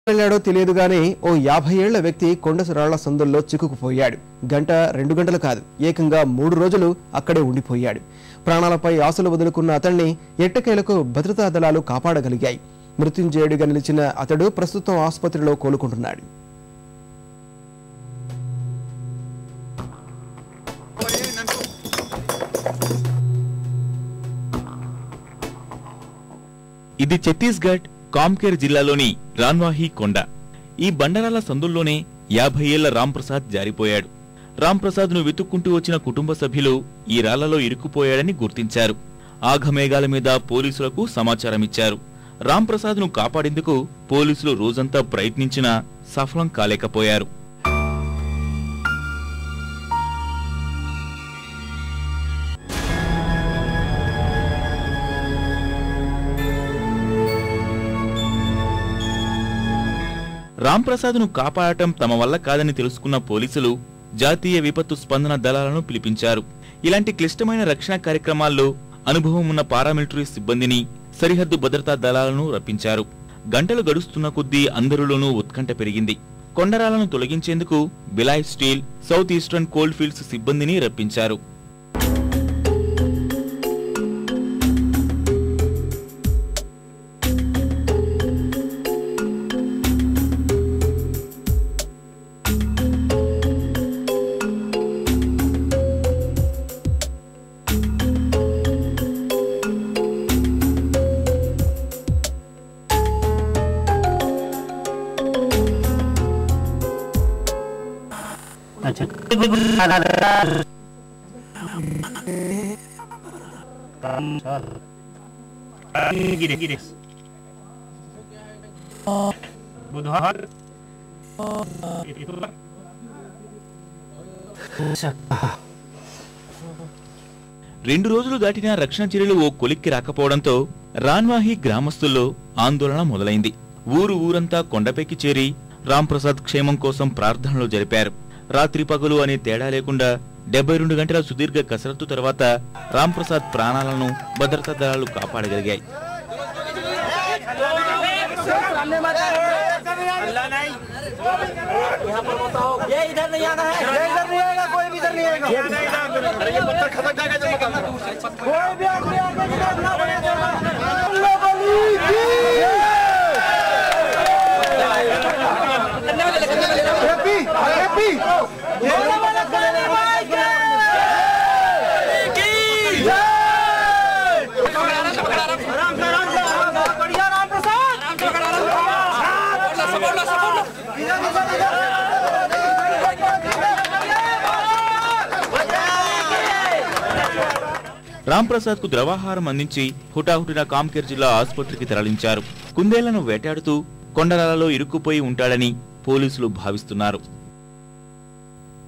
వెళ్ళాడో తెలియదు గానీ ఓ 50 ఏళ్ల వ్యక్తి కొండసరాళ్ల సందుల్లో చిక్కుకుపోయాడు. గంట 2 గంటలు కాదు, ఏకంగా 3 రోజులు అక్కడే ఉండిపోయాడు. ప్రాణాలపై ఆశలు వదులుకున్న అతన్ని ఎట్టకేలకు భద్రతా దళాలు కాపాడగలిగాయి. మృత్యుంజయుడిగా నిలిచిన అతడు ప్రస్తుతం ఆసుపత్రిలో కోలుకుంటున్నాడు. ఇది ఛత్తీస్గఢ్ కామ్కేర్ జిల్లాలోని రాన్వాహి కొండ. ఈ బండరాల సందుల్లోనే 50 ఏళ్ల రాంప్రసాద్ జారిపోయాడు. రాంప్రసాద్ ను వెతుక్కుంటూ వచ్చిన కుటుంబ సభ్యులు ఈ రాళ్లలో ఇరుక్కుపోయాడని గుర్తించారు. ఆఘమేఘాల మీద పోలీసులకు సమాచారమిచ్చారు. రాంప్రసాద్ ను కాపాడేందుకు పోలీసులు రోజంతా ప్రయత్నించినా సఫలం కాలేకపోయారు. రాంప్రసాద్ ను కాపాడటం తమ వల్ల కాదని తెలుసుకున్న పోలీసులు జాతీయ విపత్తు స్పందన దళాలను పిలిపించారు. ఇలాంటి క్లిష్టమైన రక్షణ కార్యక్రమాల్లో అనుభవం ఉన్న పారామిలిటరీ సిబ్బందిని, సరిహద్దు భద్రతా దళాలను రప్పించారు. గంటలు గడుస్తున్న కొద్దీ అందరిలోనూ ఉత్కంఠ పెరిగింది. కొండరాలను తొలగించేందుకు Bhilai steel, south eastern cold fields సిబ్బందిని రప్పించారు. రెండు రోజులు దాటినా రక్షణ చర్యలు ఓ కొలిక్కి రాకపోవడంతో రాన్వాహి గ్రామస్తుల్లో ఆందోళన మొదలైంది. ఊరంతా కొండపైకి చేరి రాంప్రసాద్ క్షేమం కోసం ప్రార్థనలు జరిపారు. రాత్రి పగలు అనే తేడా లేకుండా 72 గంటల సుదీర్ఘ కసరత్తు తర్వాత రాంప్రసాద్ ప్రాణాలను భద్రతా దళాలు కాపాడగలిగాయి. రాంప్రసాద్ కు ద్రవాహారం అందించి హుటాహుటిన కామ్కేర్ జిల్లా ఆసుపత్రికి తరలించారు. కుందేళ్లను వేటాడుతూ కొండరాలలో ఇరుక్కుపోయి ఉంటాడని పోలీసులు భావిస్తున్నారు.